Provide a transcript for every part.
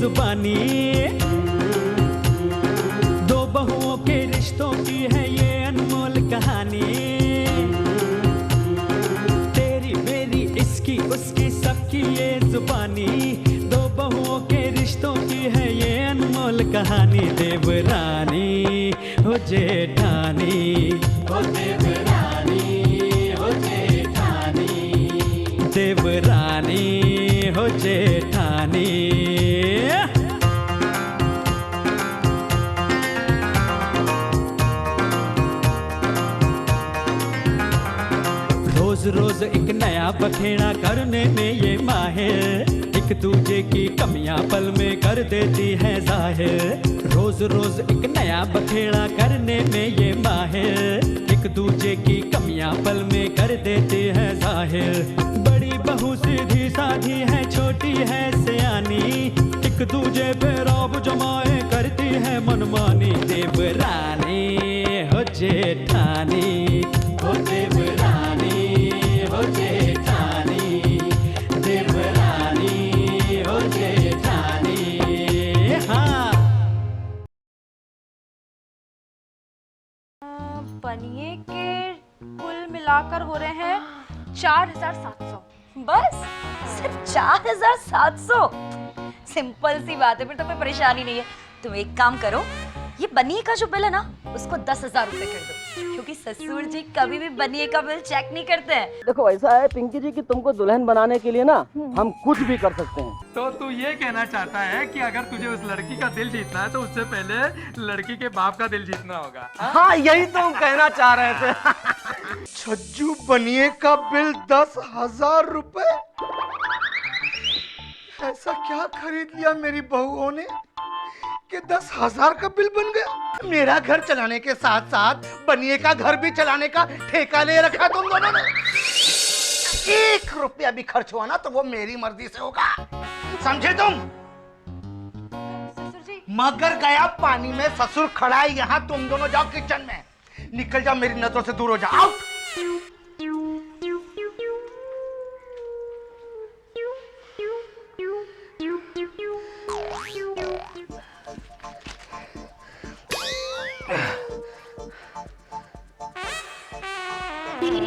जुबानी, दो बहुओं के रिश्तों की है ये अनमोल कहानी। तेरी मेरी इसकी उसकी सबकी ये जुबानी, दो बहुओं के रिश्तों की है ये अनमोल कहानी। देवरानी हो जेठानी, हो देवरानी हो जेठानी, देवरानी हो जेठानी। रोज रोज एक नया बखेड़ा करने में ये माहिर, एक दूजे की कमियां पल में कर देती है जाहिर। रोज रोज एक नया बखेड़ा करने में ये माहिर, एक दूजे की कमियां पल में कर देती है जाहिर। बड़ी बहू सीधी साधी है, छोटी है सयानी, एक दूजे पे रौब जमाए करती है मनमानी। देवरानी हो जेठानी, हो देवरानी हो जेठानी, देवरानी हो जेठानी। हाँ, बनिए के कुल मिलाकर हो रहे हैं 4700। बस सिर्फ 4700? सिंपल सी बात है, फिर तो कोई परेशानी नहीं है। तुम एक काम करो, ये बनिए का जो बिल है ना उसको 10,000 रुपए कर दो, क्योंकि ससुर जी कभी भी बनिए का बिल चेक नहीं करते हैं। देखो ऐसा है पिंकी जी कि तुमको दुल्हन बनाने के लिए ना हम कुछ भी कर सकते हैं। तो तू ये कहना चाहता है कि अगर तुझे उस लड़की का दिल जीतना है तो उससे पहले लड़की के बाप का दिल जीतना होगा? हाँ यही तो हम कहना चाह रहे थे। छज्जू बनिए का बिल 10,000 रुपए? ऐसा क्या खरीद लिया मेरी बहुओं ने कि 10,000 का बिल बन गया? मेरा घर चलाने के साथ साथ बनिए का घर भी चलाने का ठेका ले रखा तुम दोनों ने। 1 रुपया भी खर्च हुआ ना तो वो मेरी मर्जी से होगा, समझे तुम? ससुर जी मगर गया पानी में, ससुर खड़ा है यहाँ, तुम दोनों जाओ किचन में, निकल जाओ, मेरी नजरों से दूर हो जाओ, आउट।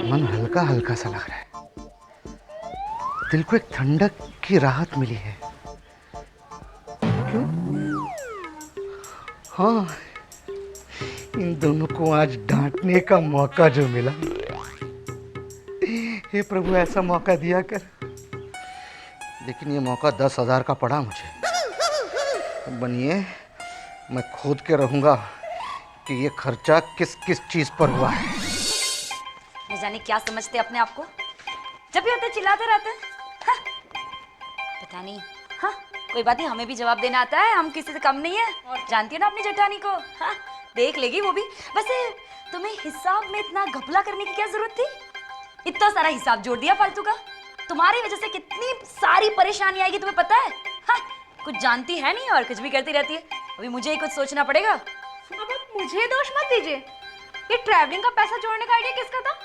मन हल्का हल्का सा लग रहा है, दिल को एक ठंडक की राहत मिली है। क्यों? हाँ, इन दोनों को आज डांटने का मौका जो मिला, हे प्रभु ऐसा मौका दिया कर। लेकिन ये मौका 10,000 का पड़ा मुझे। बनिए मैं खोद के रहूंगा कि ये खर्चा किस किस चीज पर हुआ है। न जाने क्या समझते अपने आप को, जब भी होते चिल्लाते रहते हैं। हाँ, पता नहीं। हाँ, कोई बात नहीं, हमें भी जवाब देना आता है, हम किसी से कम नहीं है। जानती हो ना अपनी जेठानी को। हाँ, देख लेगी वो भी। वैसे तुम्हें हिसाब में इतना घपला करने की क्या जरूरत थी? इतना सारा हिसाब जोड़ दिया फालतू का। तुम्हारी वजह से कितनी सारी परेशानी आएगी तुम्हें पता है? हाँ, कुछ जानती है नहीं और कुछ भी करती रहती है। अभी मुझे ही कुछ सोचना पड़ेगा। अब आप मुझे दोष मत दीजिए, ये ट्रैवलिंग का पैसा जोड़ने का आइडिया किसका था?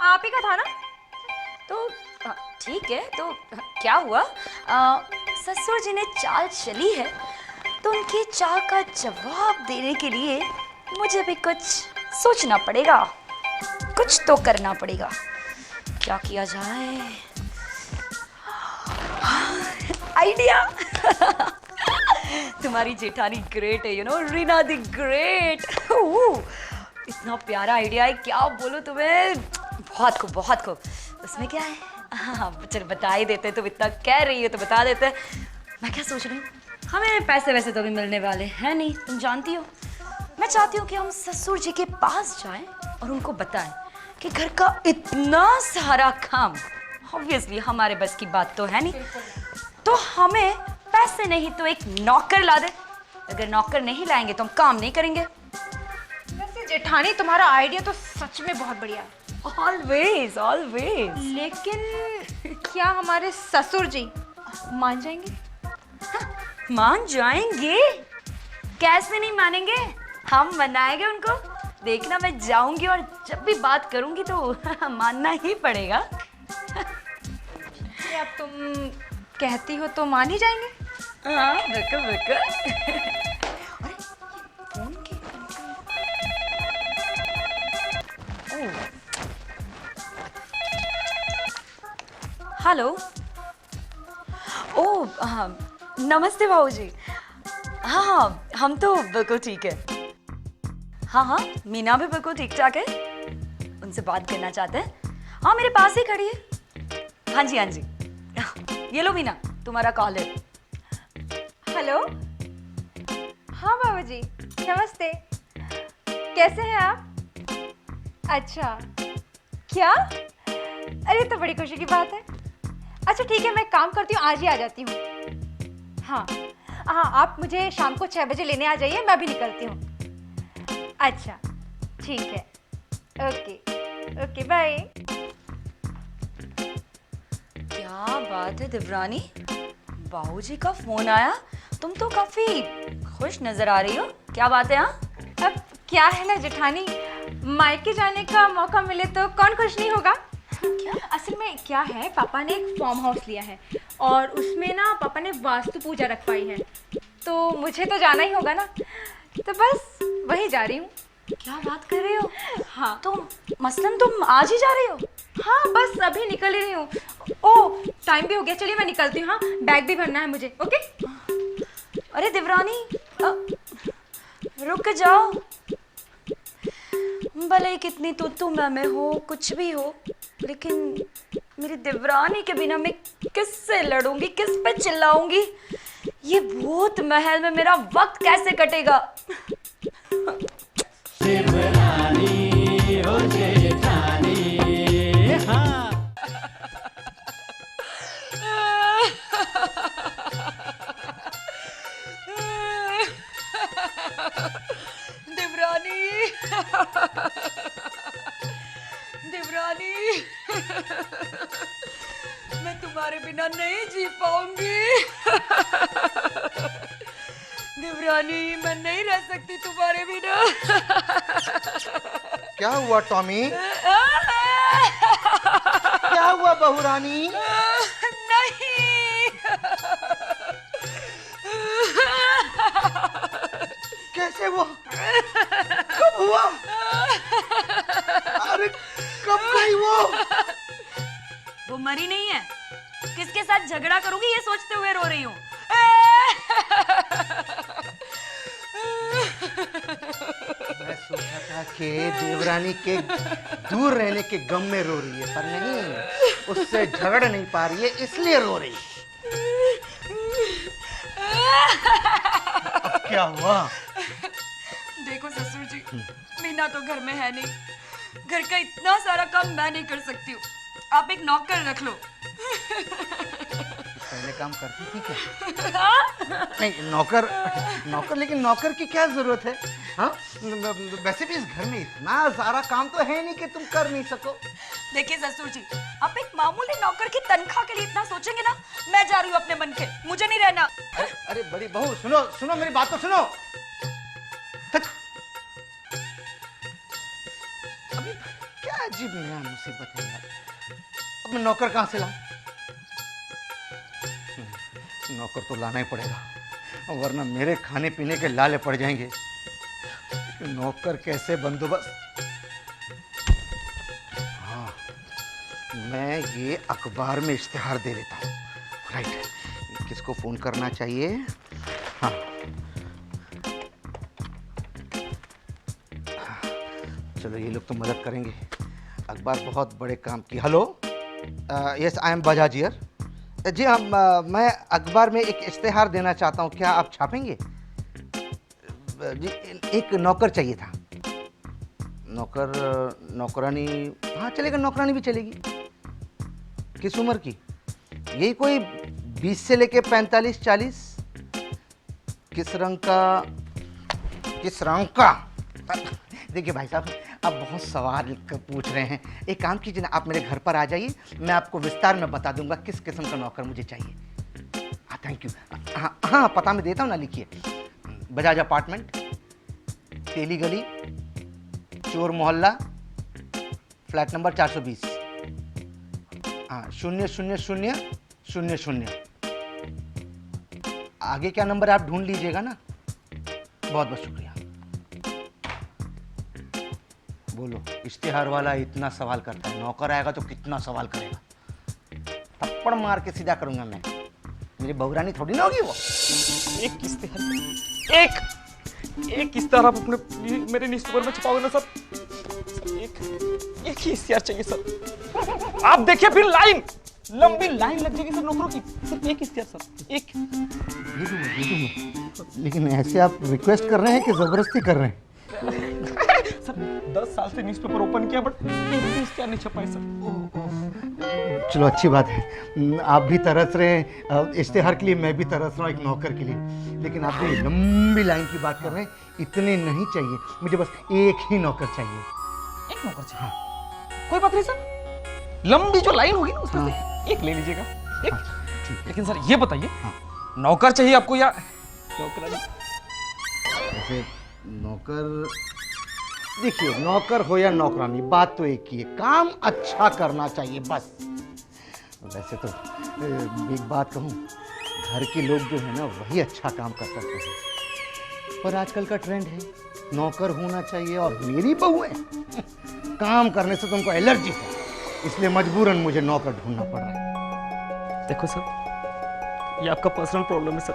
आप ही का था ना? तो ठीक है, तो क्या हुआ? ससुर जी ने चाल चली है तो उनकी चाल का जवाब देने के लिए मुझे भी कुछ सोचना पड़ेगा, कुछ तो करना पड़ेगा। क्या किया जाए? आइडिया। तुम्हारी जेठानी ग्रेट है, you know, Reena the great. इतना प्यारा आइडिया है, क्या बोलूं तुम्हें, बहुत खूब बहुत खूब। उसमें क्या है? हाँ चल बता ही देते, तुम इतना कह रही हो तो बता देते। मैं क्या सोच रही हूँ, हमें पैसे वैसे तो भी मिलने वाले हैं नहीं, तुम जानती हो। मैं चाहती हूँ कि हम ससुर जी के पास जाएं और उनको बताएं कि घर का इतना सारा काम ऑब्वियसली हमारे बस की बात तो है नहीं, तो हमें पैसे नहीं तो एक नौकर ला दे। अगर नौकर नहीं लाएंगे तो हम काम नहीं करेंगे। वैसे जेठानी तुम्हारा आइडिया तो सच में बहुत बढ़िया है। Always always. लेकिन क्या हमारे ससुर जी मान जाएंगे? मान जाएंगे? कैसे नहीं मानेंगे? हम मनाएंगे उनको। देखना, मैं जाऊंगी और जब भी बात करूंगी तो मानना ही पड़ेगा। अब तुम कहती हो तो मान ही जाएंगे? हाँ बिल्कुल बिल्कुल। अरे फोन की ओह, हेलो। ओह हाँ, नमस्ते भाऊजी। हाँ हाँ, हम तो बिल्कुल ठीक है। हाँ हाँ, मीना भी बिल्कुल ठीक ठाक है। उनसे बात करना चाहते हैं? हाँ, मेरे पास ही खड़ी है। हाँ जी हाँ जी। ये लो मीना, तुम्हारा कॉल है। हेलो। हाँ बाबूजी, नमस्ते। कैसे हैं आप? अच्छा, क्या? अरे तो बड़ी खुशी की बात है। अच्छा ठीक है, मैं काम करती हूँ, आज ही आ जाती हूँ। हाँ हाँ, आप मुझे शाम को 6 बजे लेने आ जाइए, मैं भी निकलती हूँ। अच्छा ठीक है, ओके ओके, बाय। क्या बात है दिव्रानी, बाबूजी का फोन आया। तुम तो काफी खुश नजर आ रही हो, क्या बात है? हाँ, अब क्या है ना जेठानी, मायके जाने का मौका मिले तो कौन खुश नहीं होगा। असल में क्या है, पापा ने एक फार्म हाउस लिया है और उसमें ना पापा ने वास्तु पूजा रखवाई है, तो मुझे तो जाना ही होगा ना, तो बस वही जा रही हूँ। क्या बात कर रही हो? हाँ तो मसलन तुम आज ही जा रही हो? हाँ, बस अभी निकल ही रही हूँ। ओह टाइम भी हो गया, चलिए मैं निकलती हूँ। हाँ, बैग भी भरना है मुझे। ओके। अरे दिव्रानी, रुक जाओ। भले ही कितनी तू मैं हो, कुछ भी हो, लेकिन मेरी दिव्रानी के बिना मैं किससे लड़ूंगी, किस पे चिल्लाऊंगी? ये भूत महल में मेरा वक्त कैसे कटेगा? शिवरानी हो जेठानी। हाँ दिव्रानी, दिव्रानी, मैं तुम्हारे बिना नहीं जी पाऊंगी। दिव्रानी, मैं नहीं रह सकती तुम्हारे बिना। क्या हुआ टॉमी? क्या हुआ बहू रानी? नहीं। कैसे हुआ? कब हुआ? अरे कब गई वो मरी नहीं है, किसके साथ झगड़ा करूंगी ये सोचते हुए रो रही हूँ। मैं सोचा था कि देवरानी के दूर रहने के गम में रो रही है, पर नहीं, उससे झगड़ नहीं पा रही है इसलिए रो रही है। अब क्या हुआ? देखो ससुर जी, मीना तो घर में है नहीं, घर का इतना सारा काम मैं नहीं कर सकती हूँ, आप एक नौकर रख लो। पहले काम करती थी क्या? नहीं, नौकर, लेकिन नौकर की क्या जरूरत है? हाँ, वैसे भी इस घर में इतना सारा काम तो है नहीं कि तुम कर नहीं सको। देखिए ससुर जी, आप एक मामूली नौकर की तनख्वाह के लिए इतना सोचेंगे ना, मैं जा रही हूँ अपने मन के, मुझे नहीं रहना। अरे बड़ी बहू, सुनो मेरी बात तो सुनो। अभी क्या अजीब नया मुसीबत है यार। अब मैं नौकर कहां से लाऊं? नौकर तो लाना ही पड़ेगा, वरना मेरे खाने पीने के लाले पड़ जाएंगे। नौकर कैसे बंदोबस्त? हाँ, मैं ये अखबार में इश्तिहार दे देता हूँ। राइट, किसको फोन करना चाहिए? हाँ, चलो ये लोग तो मदद करेंगे। अखबार बहुत बड़े काम की। Hello, yes I am Bajaj here. जी हाँ, मैं अखबार में एक इश्तिहार देना चाहता हूँ, क्या आप छापेंगे? जी, एक नौकर चाहिए था। नौकरानी, हाँ चलेगा, नौकरानी भी चलेगी। किस उम्र की? यही कोई 20 से लेके 45-40। किस रंग का? देखिए भाई साहब, आप बहुत सवाल पूछ रहे हैं। एक काम कीजिए ना, आप मेरे घर पर आ जाइए, मैं आपको विस्तार में बता दूंगा किस किस्म का नौकर मुझे चाहिए। हाँ थैंक यू। हाँ, पता मैं देता हूँ ना, लिखिए। बजाज अपार्टमेंट, तेली गली, चोर मोहल्ला, फ्लैट नंबर 420। हाँ, 00000। आगे क्या नंबर आप ढूंढ लीजिएगा ना। बहुत बहुत शुक्रिया। बोलो, इश्तिहार वाला इतना सवाल करता है, नौकर आएगा तो कितना सवाल करेगा। थप्पड़ मार के सीधा करूंगा मैं। मेरी बहुरानी थोड़ी ना होगी वो। एक इश्तिहार, एक इश्तिहार आप अपने मेरे न्यूज़पेपर में छपाओगे ना सर? एक ही इश्तिहार चाहिए सर। आप देखिए फिर लाइन, लंबी लाइन लग जाएगी सर नौकरों की। सिर्फ एक इश्तिहार सर, एक। दे दूंगा। लेकिन ऐसे आप रिक्वेस्ट कर रहे हैं कि जबरदस्ती कर रहे हैं? सर 10 साल से न्यूज़पेपर ओपन किया बट एक भी इश्तिहार नहीं छपाए सर। चलो अच्छी बात है, आप भी तरस रहे हैं इश्तिहार के लिए, मैं भी तरस रहा हूँ एक नौकर के लिए। लेकिन आप जो लंबी लाइन की बात कर रहे हैं, इतने नहीं चाहिए मुझे, बस एक ही नौकर चाहिए। एक नौकर चाहिए? कोई बात नहीं सर, लंबी जो लाइन होगी ना उसमें से एक ले लीजिएगा, एक। लेकिन सर ये बताइए, नौकर चाहिए आपको या नौकरानी? वैसे नौकर, देखिए नौकर हो या नौकरानी, बात तो एक ही है, काम अच्छा करना चाहिए बस। वैसे तो एक बात कहूँ, घर के लोग जो है ना वही अच्छा काम कर सकते हैं, पर आजकल का ट्रेंड है नौकर होना चाहिए। और मेरी बहू है, काम करने से तुमको एलर्जी है, इसलिए मजबूरन मुझे नौकर ढूंढना पड़ रहा है। देखो सर, ये आपका पर्सनल प्रॉब्लम है सर,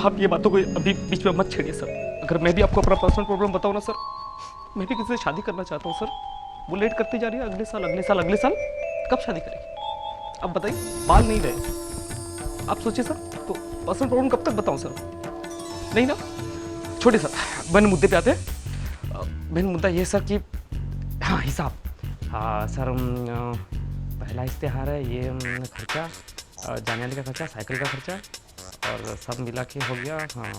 आप ये बातों को अभी बीच में मत छेड़िए सर। अगर मैं भी आपको अपना पर्सनल प्रॉब्लम बताऊँ ना सर, मैं भी किसी से शादी करना चाहता हूँ सर। वो लेट करती जा रही है, अगले साल अगले साल अगले साल, कब शादी करेगी? अब बताइए, बाल नहीं रहे, आप सोचिए सर। तो पर्सनल प्रॉब्लम कब तक बताऊँ सर? नहीं ना, छोड़िए सर, मैंने मुद्दे पे आते हैं। मैंने मुद्दा ये सर कि हाँ हिसाब, हाँ सर, पहला इश्तिहार है ये, खर्चा, जाने आने का खर्चा, साइकिल का खर्चा, और सब मिला के हो गया। हाँ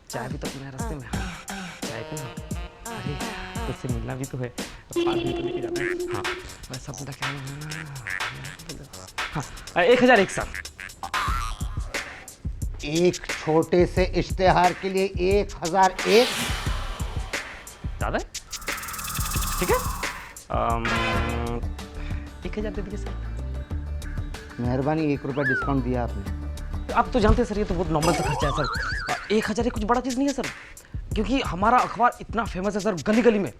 चाय भी तो पीना है रास्ते में, हाँ चाय पीना, अरे उससे मिलना भी तो है, पानी भी तो लेके जाना है। हाँ मैं सब मिला के हाँ 1000 एक साल। एक छोटे से इश्तिहार के लिए 1001? ज़्यादा है? ठीक है, 1000 दे दीजिए सर। मेहरबानी, 1 रुपया डिस्काउंट दिया आपने। आप तो जानते हैं सर, ये तो बहुत नॉर्मल सा खर्चा है सर। 1000 कुछ बड़ा चीज़ नहीं है सर, क्योंकि हमारा अखबार इतना फेमस है सर, गली गली में,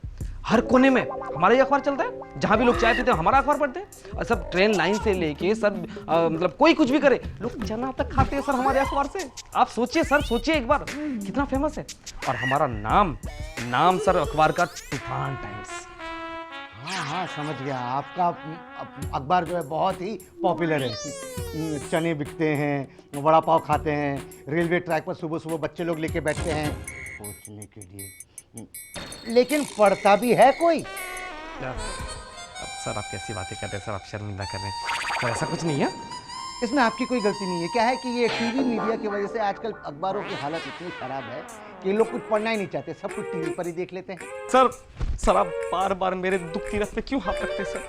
हर कोने में हमारा ये अखबार चलता है। जहाँ भी लोग चाय पीते हैं हमारा अखबार पढ़ते हैं, और सब ट्रेन लाइन से लेके सर मतलब कोई कुछ भी करे, लोग चना तक खाते हैं सर हमारे अखबार से। आप सोचिए सर, सोचिए एक बार, कितना फेमस है। और हमारा नाम सर अखबार का तूफान टाइम्स। हाँ हाँ समझ गया, आपका अखबार जो है बहुत ही पॉपुलर है। चने बिकते हैं, वड़ा पाव खाते हैं, रेलवे ट्रैक पर सुबह सुबह बच्चे लोग लेके बैठते हैं पहुंचने के लिए, लेकिन पढ़ता भी है कोई? अब सर आप कैसी बातें कर रहे हैं सर, आप शर्मिंदा कर रहे हैं सर, ऐसा कुछ नहीं है। इसमें आपकी कोई गलती नहीं है। क्या है कि ये टीवी मीडिया की वजह से आजकल अखबारों की हालत इतनी खराब है कि लोग कुछ पढ़ना ही नहीं चाहते, सब कुछ टीवी पर ही देख लेते हैं। सर आप बार बार मेरे दुख की रस पे क्यों हाथ रखते हैं सर?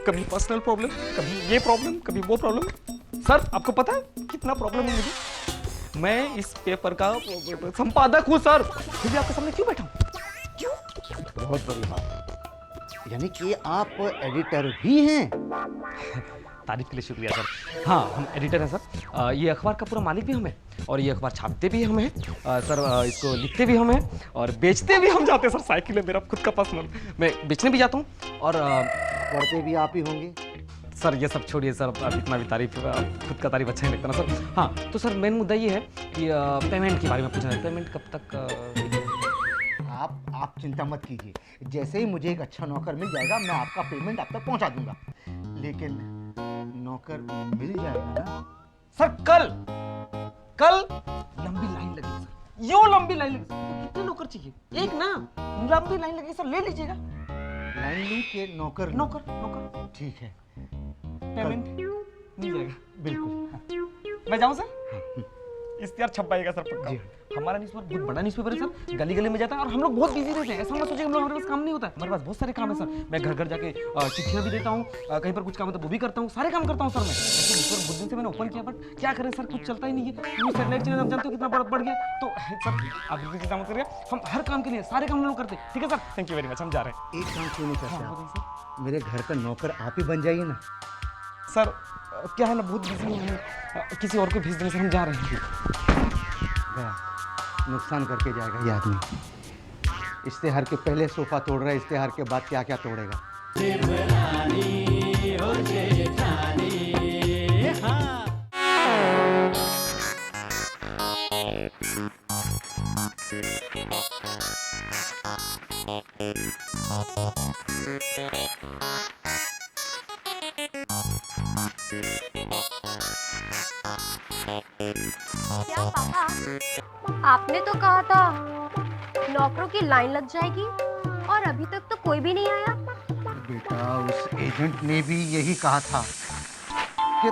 कभी पर्सनल प्रॉब्लम, कभी ये प्रॉब्लम, कभी वो प्रॉब्लम। सर आपको पता है कितना प्रॉब्लम है मुझे? मैं इस पेपर का संपादक हूँ सर, फिर भी आपके सामने क्यों बैठा हूँ? क्यों? बहुत बड़ी बात, यानी कि आप एडिटर भी हैं? तारीफ के लिए शुक्रिया सर। हाँ हम एडिटर हैं सर, ये अखबार का पूरा मालिक भी हम हैं, और ये अखबार छापते भी हम हैं सर, इसको लिखते भी हम हैं, और बेचते भी हम जाते हैं सर। साइकिल है मेरा खुद का पर्सनल, मैं बेचने भी जाता हूँ, और पढ़ते भी आप ही होंगे? सर ये सब छोड़िए सर, आप इतना भी तारीफ, खुद का तारीफ अच्छा नहीं लगता ना सर। हाँ तो सर मेन मुद्दा ये है कि पेमेंट के बारे में पूछना है, पेमेंट कब तक? आप चिंता मत कीजिए, जैसे ही मुझे एक अच्छा नौकर मिल जाएगा मैं आपका पेमेंट आप तक पहुंचा दूंगा। लेकिन नौकर मिल जाएगा ना? सर कल लंबी लाइन लगेगी सर, यो लंबी लाइन लगेगी सर। कितने नौकर चाहिए? एक ना, लंबी लाइन लगेगी सर, ले लीजिएगा। लाइन ली के नौकर? नौकर ठीक है, पेमेंट मिल जाएगा बिल्कुल। मैं जाऊँ सर? इश्तिहार छप पाएगा सर पक्का। हमारा न्यूज़पेपर बहुत बड़ा न्यूज़पेपर है सर, गली गली में जाता है, और हम लोग बहुत बिजी रहते हैं। ऐसा मत सोचिए हम लोग, हमारे पास काम नहीं होता है, हमारे पास बहुत सारे काम है सर। मैं घर घर जाके चिट्ठियाँ भी देता हूँ, कहीं पर कुछ काम है तो वो भी करता हूँ, सारे काम करता हूँ सर मैं। बहुत दिन से मैंने ओपन किया, बट क्या करें सर, कुछ चलता ही नहीं है। न्यूज़ सेटेलाइट चैनल आप जानते हो कितना बढ़ गया, तो सर आप बिल्कुल चिंता मत करिए, हम हर काम के लिए सारे काम हम लोग करते हैं। ठीक है sir, thank you very much, हम जा रहे हैं। एक काम क्यों नहीं करते आप? मेरे घर का नौकर आप ही बन जाइए ना। सर क्या है ना, बहुत बिजी हैं, किसी और को भेज देने से हम जा रहे हैं। गया, नुकसान करके जाएगा ये आदमी। इश्तेहार के पहले सोफा तोड़ रहा है, इश्तेहार के बाद क्या क्या तोड़ेगा। क्या पापा, आपने तो कहा था नौकरों की लाइन लग जाएगी और अभी तक तो कोई भी नहीं आया। बेटा उस एजेंट ने भी यही कहा था कि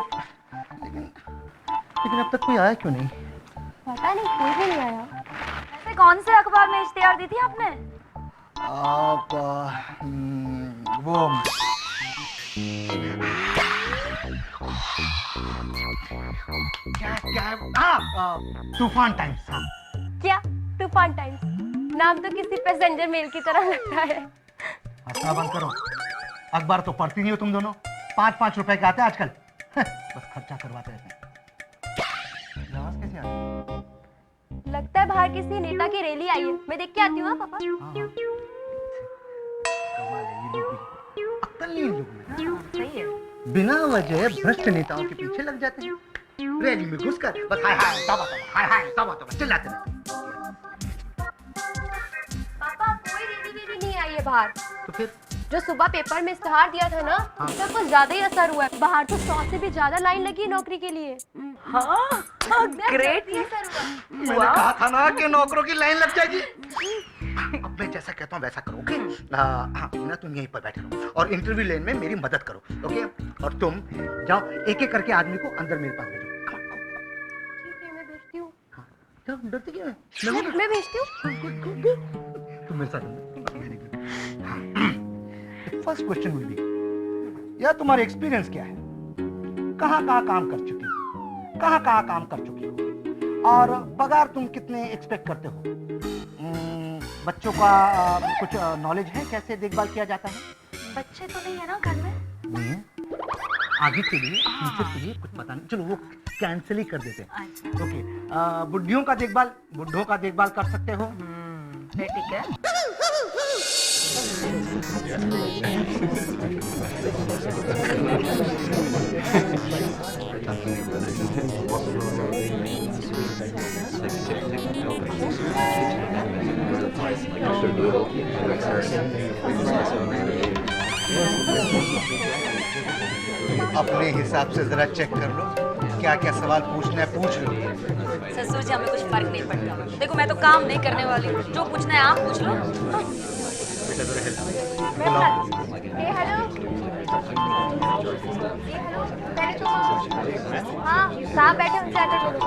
लेकिन अब तक कोई आया क्यों नहीं। पता नहीं, कोई भी नहीं आया। वैसे कौन से अखबार में इश्तेहार दी थी आपने? आप वो तूफान टाइम्स। हाँ क्या तूफान टाइम्स? नाम तो किसी पैसेंजर मेल की तरह लगता है। हंसना बंद करो। अखबार तो पढ़ती नहीं हो तुम दोनों। 5-5 रुपए के आते हैं आजकल। बस खर्चा करवाते रहते हैं। आवाज कैसे आ रही? लगता है बाहर किसी नेता की रैली आई है। मैं देख के आती हूँ। पापा कमाल है ये लोग भी। अक्ल नहीं इन लोगों में। सही है। बिना वजह भ्रष्ट नेताओं के पीछे लग जाते हैं। रैली में घुसकर बस हाय हाय तौबा तौबा, हाय हाय तौबा तौबा चिल्लाते रहते हैं। पापा कोई रैली नहीं आई है बाहर। तो फिर जो सुबह पेपर में इश्तेहार दिया था ना, उसका कुछ ज्यादा ही असर हुआ है। बाहर तो 100 से भी ज्यादा लाइन लगी है नौकरी के लिए। हाँ ग्रेट। मैंने कहा था ना कि नौकरों की लाइन लग जाएगी। अब मैं जैसा कहता हूँ वैसा करो, ओके? हाँ ना, तुम यहीं पर बैठे रहो और इंटरव्यू लेने में मेरी मदद करो, ओके? और तुम जाओ एक एक करके आदमी को अंदर मेरे पास भेजो। ठीक है, मैं भेजती हूँ। क्या डरती क्या है? मैं भेजती हूँ। तुम मेरे साथ फर्स्ट क्वेश्चन विल बी, यार तुम्हारा एक्सपीरियंस क्या है? कहाँ काम कर चुकी हो? कहाँ काम कर चुकी हो? और पगार तुम कितने एक्सपेक्ट करते हो? बच्चों का कुछ नॉलेज है कैसे देखभाल किया जाता है? बच्चे तो नहीं है ना घर में? नहीं है। आगे के लिए फ्यूचर के लिए कुछ पता नहीं, चलो वो कैंसिल ही कर देते हैं। ओके, बुढ़ियों का देखभाल कर सकते हो? ठीक है। अपने हिसाब से जरा चेक कर लो, क्या क्या सवाल पूछना है पूछ लो। ससुर जी हमें कुछ फर्क नहीं पड़ता। देखो मैं तो काम नहीं करने वाली हूँ। जो पूछना है आप पूछ लो। हाँ, साहब बैठे उनसे आकर बोलो।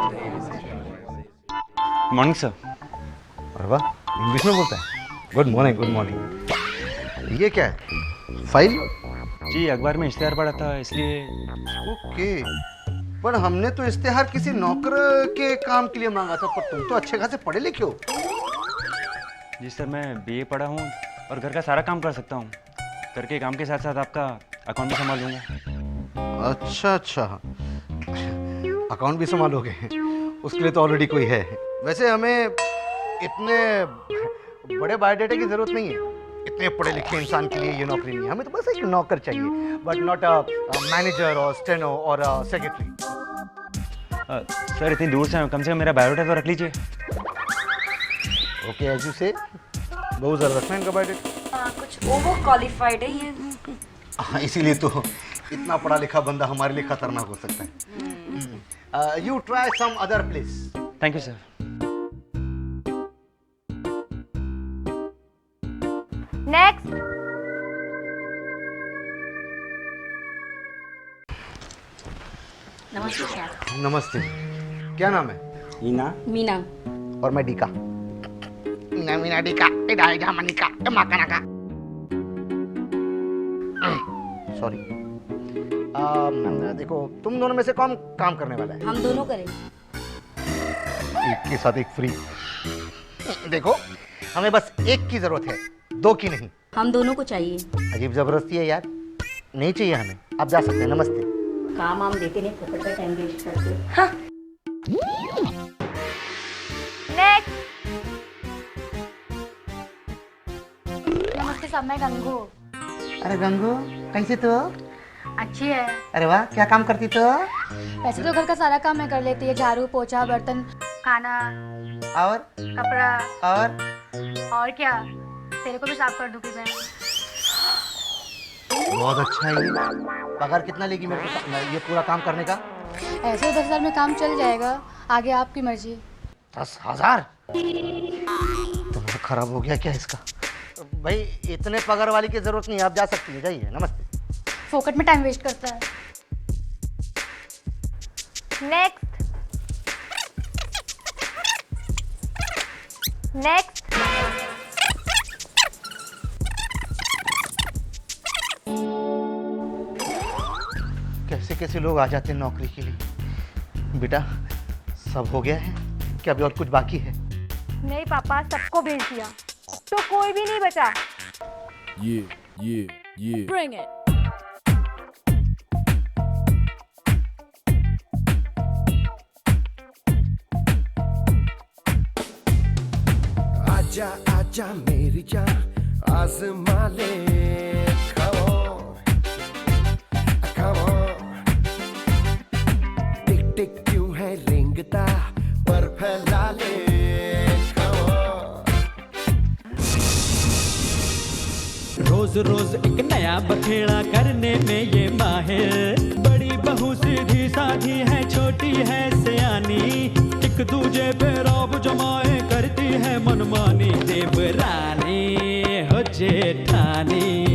Morning sir. अरे वाह, इंग्लिश में बोलता है। Good morning. ये क्या है? फाइल? जी, अखबार में इश्तेहार पड़ा था इसलिए। ओके, पर हमने तो इश्तेहार किसी नौकर के काम के लिए मांगा था, पर तुम तो अच्छे खासे पढ़े लिखे हो। जी सर, मैं बीए पढ़ा हूँ और घर का सारा काम कर सकता हूँ। घर के काम के साथ साथ आपका अकाउंट भी संभाल लूँगा। अच्छा, अकाउंट भी संभालोगे? उसके लिए तो ऑलरेडी कोई है। वैसे हमें इतने बड़े बायोडाटा की जरूरत नहीं है। इतने पढ़े लिखे इंसान के लिए ये नौकरी नहीं है। हमें तो बस एक नौकर चाहिए, बट नॉट अ मैनेजर और स्टेनो और सेक्रेटरी। सर इतनी दूर से कम मेरा बायोडाटा तो रख लीजिए। ओके, एज यू से। बहुत ज़्यादा रखना इनका बायोडाटा। कुछ ओवर क्वालिफाइड है ये। हाँ, इसीलिए तो इतना पढ़ा लिखा बंदा हमारे लिए खतरनाक हो सकता है। You try some other place. Thank you sir. Next. नमस्ते सर। नमस्ते। क्या नाम है? मीना। और मैं डीका। मीना डीका, इडाइजा मनिका, माकानाका। सॉरी। देखो, तुम दोनों में से कौन काम करने वाला है? हम दोनों करेंगे। एक के साथ एक फ्री। देखो, हमें बस एक की जरूरत है, दो की नहीं। हम दोनों को चाहिए। अजीब जबरदस्ती है यार, नहीं चाहिए हमें। आप जा सकते हैं। नमस्ते। काम वाम देते नहीं, फोकट पे टाइम वेस्ट करते। नेक्स्ट। नमस्ते साहब, मैं गंगू। अरे गंगू, कैसे तू? अच्छी है। अरे वाह, क्या काम करती तू? वैसे तो घर का सारा काम मैं कर लेती है, झाड़ू पोछा बर्तन खाना और कपड़ा और क्या, तेरे को भी साफ कर दूंगी मैं। बहुत अच्छा है ये। पगार कितना लेगी मेरे को ये पूरा काम करने का? ऐसे 10,000 में काम चल जाएगा, आगे आपकी मर्जी। 10,000? तो खराब हो गया क्या इसका? भाई इतने पगार वाली की जरूरत नहीं है, आप जा सकती है, जाइए। नमस्ते। फोकट में टाइम वेस्ट करता है। नेक्स्ट। नेक्स्ट। कैसे कैसे लोग आ जाते हैं नौकरी के लिए। बेटा सब हो गया है क्या? अभी और कुछ बाकी है? नहीं पापा, सबको भेज दिया, तो कोई भी नहीं बचा। Bring it. आजा आजा मेरी जान, आज़मा ले। Come on, come on। टिक टिक क्यों है रेंगता, पर फैला ले। Come on। रोज रोज एक नया बखेड़ा करने में ये माहिर, बड़ी बहू सीधी साधी है, छोटी है सयानी, एक दूजे पे रौब जमाए करती है मनमानी, देवरानी हो जेठानी।